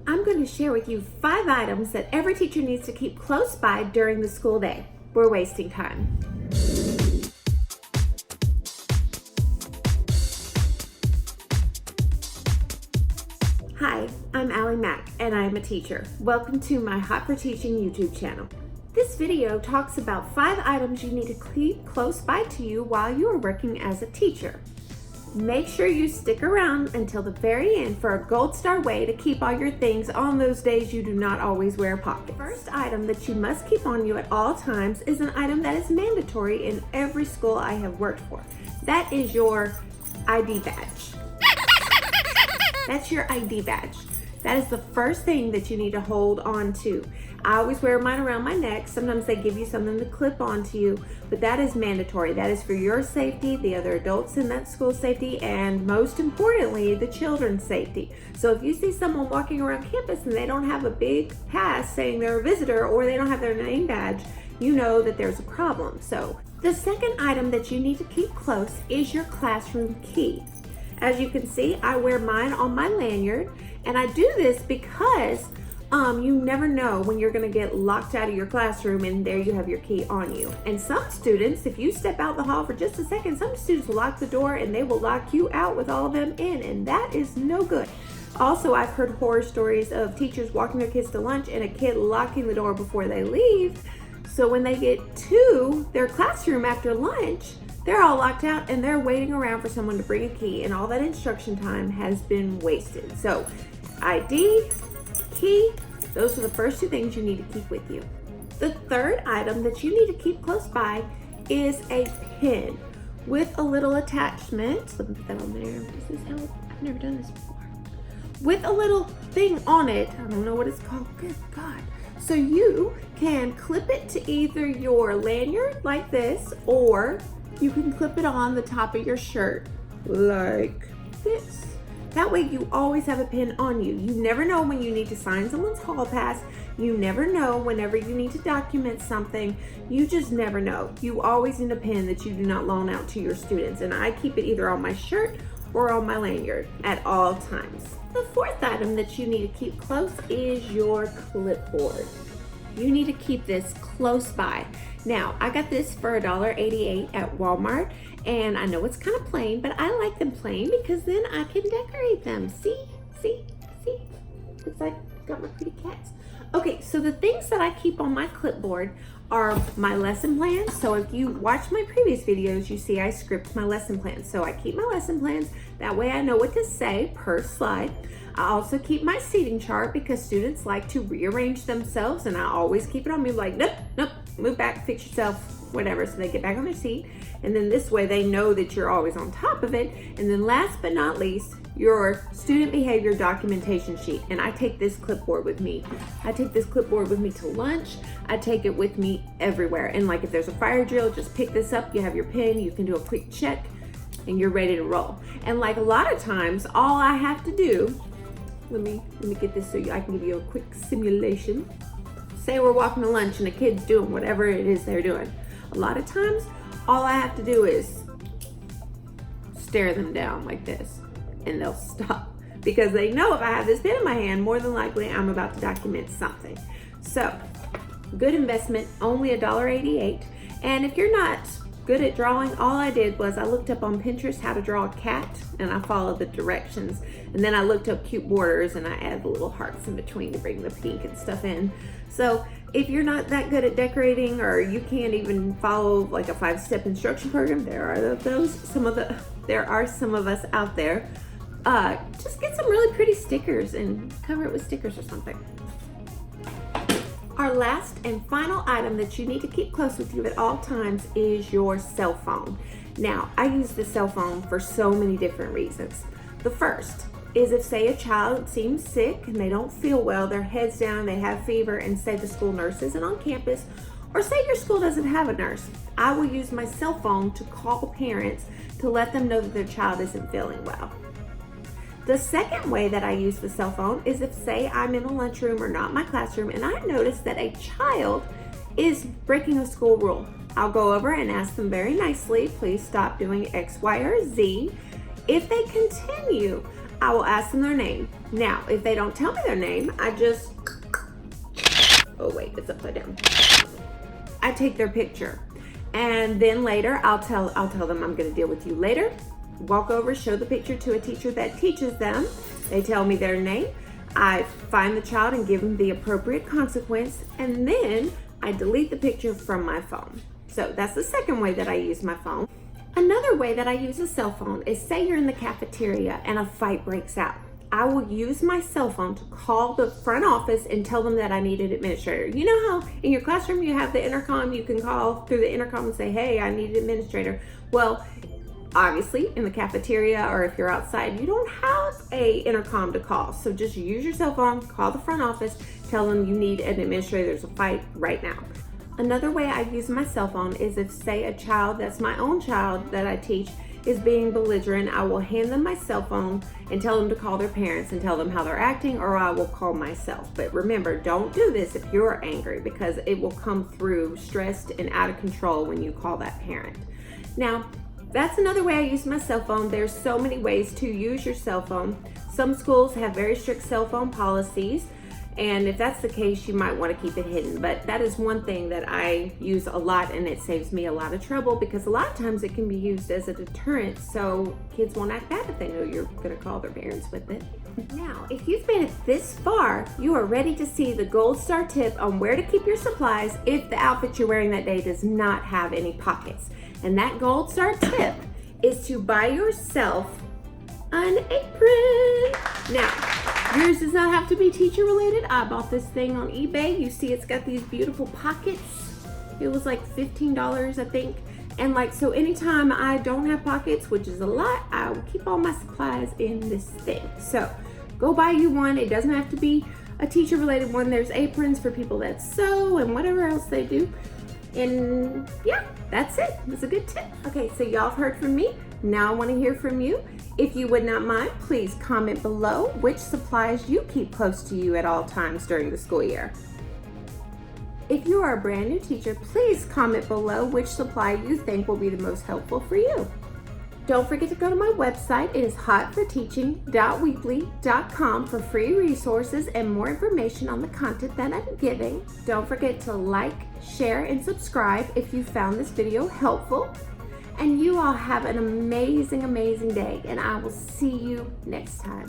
I'm going to share with you 5 items that every teacher needs to keep close by during the school day. We're wasting time. Hi, I'm Allie Mack and I'm a teacher. Welcome to my Hot for Teaching YouTube channel. This video talks about 5 items you need to keep close by to you while you are working as a teacher. Make sure you stick around until the very end for a gold star way to keep all your things on those days you do not always wear pockets. The first item that you must keep on you at all times is an item that is mandatory in every school I have worked for. That is your ID badge. That's your ID badge. That is the first thing that you need to hold on to. I always wear mine around my neck. Sometimes they give you something to clip onto you, but that is mandatory. That is for your safety, the other adults in that school safety, and most importantly, the children's safety. So if you see someone walking around campus and they don't have a big pass saying they're a visitor or they don't have their name badge, you know that there's a problem. So the second item that you need to keep close is your classroom key. As you can see, I wear mine on my lanyard, and I do this because you never know when you're gonna get locked out of your classroom and there you have your key on you. And some students, if you step out the hall for just a second, some students will lock the door and they will lock you out with all of them in, and that is no good. Also, I've heard horror stories of teachers walking their kids to lunch and a kid locking the door before they leave. So when they get to their classroom after lunch, they're all locked out and they're waiting around for someone to bring a key, and all that instruction time has been wasted. So ID, key, those are the first 2 things you need to keep with you. The third item that you need to keep close by is a pin with a little attachment. Let me put that on there. Does this help? I've never done this before. With a little thing on it, I don't know what it's called, good God. So you can clip it to either your lanyard like this, or you can clip it on the top of your shirt like this. That way you always have a pin on you. You never know when you need to sign someone's hall pass. You never know whenever you need to document something. You just never know. You always need a pin that you do not loan out to your students. And I keep it either on my shirt or on my lanyard at all times. The fourth item that you need to keep close is your clipboard. You need to keep this close by. Now, I got this for $1.88 at Walmart, and I know it's kind of plain, but I like them plain because then I can decorate them. See? Looks like I got my pretty cats. Okay, so the things that I keep on my clipboard are my lesson plans. So if you watch my previous videos, you see I script my lesson plans. So I keep my lesson plans. That way I know what to say per slide. I also keep my seating chart because students like to rearrange themselves, and I always keep it on me like, nope, move back, fix yourself, whatever, so they get back on their seat. And then this way they know that you're always on top of it. And then last but not least, your student behavior documentation sheet. And I take this clipboard with me. I take this clipboard with me to lunch. I take it with me everywhere. And like if there's a fire drill, just pick this up, you have your pen, you can do a quick check, and you're ready to roll. And like a lot of times, all I have to do, let me get this so I can give you a quick simulation. Say we're walking to lunch and the kid's doing whatever it is they're doing. A lot of times, all I have to do is stare them down like this and they'll stop, because they know if I have this pen in my hand, more than likely I'm about to document something. So, good investment, only $1.88. And if you're not good at drawing, all I did was I looked up on Pinterest how to draw a cat, and I followed the directions. And then I looked up cute borders and I added the little hearts in between to bring the pink and stuff in. So if you're not that good at decorating, or you can't even follow like a 5-step instruction program, there are some of us out there. Just get some really pretty stickers and cover it with stickers or something. Our last and final item that you need to keep close with you at all times is your cell phone. Now, I use the cell phone for so many different reasons. The first is if, say, a child seems sick and they don't feel well, their head's down, they have fever, and say the school nurse isn't on campus, or say your school doesn't have a nurse, I will use my cell phone to call parents to let them know that their child isn't feeling well. The second way that I use the cell phone is if, say, I'm in a lunchroom or not my classroom and I notice that a child is breaking a school rule. I'll go over and ask them very nicely, please stop doing X, Y, or Z. If they continue, I will ask them their name. Now, if they don't tell me their name, I just, oh wait, it's upside down. I take their picture. And then later, I'll tell them I'm gonna deal with you later. Walk over, show the picture to a teacher that teaches them. They tell me their name. I find the child and give them the appropriate consequence. And then I delete the picture from my phone. So that's the second way that I use my phone. Another way that I use a cell phone is, say you're in the cafeteria and a fight breaks out. I will use my cell phone to call the front office and tell them that I need an administrator. You know how in your classroom you have the intercom, you can call through the intercom and say, hey, I need an administrator. Well, obviously in the cafeteria or if you're outside, you don't have a intercom to call. So just use your cell phone, call the front office, tell them you need an administrator, there's a fight right now. Another way I use my cell phone is if, say, a child that's my own child that I teach is being belligerent, I will hand them my cell phone and tell them to call their parents and tell them how they're acting, or I will call myself. But remember, don't do this if you're angry, because it will come through stressed and out of control when you call that parent. Now, that's another way I use my cell phone. There's so many ways to use your cell phone. Some schools have very strict cell phone policies. And if that's the case, you might want to keep it hidden. But that is one thing that I use a lot, and it saves me a lot of trouble, because a lot of times it can be used as a deterrent, so kids won't act bad if they know you're going to call their parents with it. Now, if you've made it this far, you are ready to see the gold star tip on where to keep your supplies if the outfit you're wearing that day does not have any pockets. And that gold star tip is to buy yourself an apron. Now, yours does not have to be teacher related. I bought this thing on eBay. You see it's got these beautiful pockets. It was like $15, I think. And like, so anytime I don't have pockets, which is a lot, I will keep all my supplies in this thing. So go buy you one. It doesn't have to be a teacher related one. There's aprons for people that sew and whatever else they do. And yeah, that's it. It's a good tip. Okay, so y'all have heard from me. Now I want to hear from you. If you would not mind, please comment below which supplies you keep close to you at all times during the school year. If you are a brand new teacher, please comment below which supply you think will be the most helpful for you. Don't forget to go to my website. It is hotforteaching.weebly.com for free resources and more information on the content that I'm giving. Don't forget to like, share, and subscribe if you found this video helpful. And you all have an amazing, amazing day, and I will see you next time.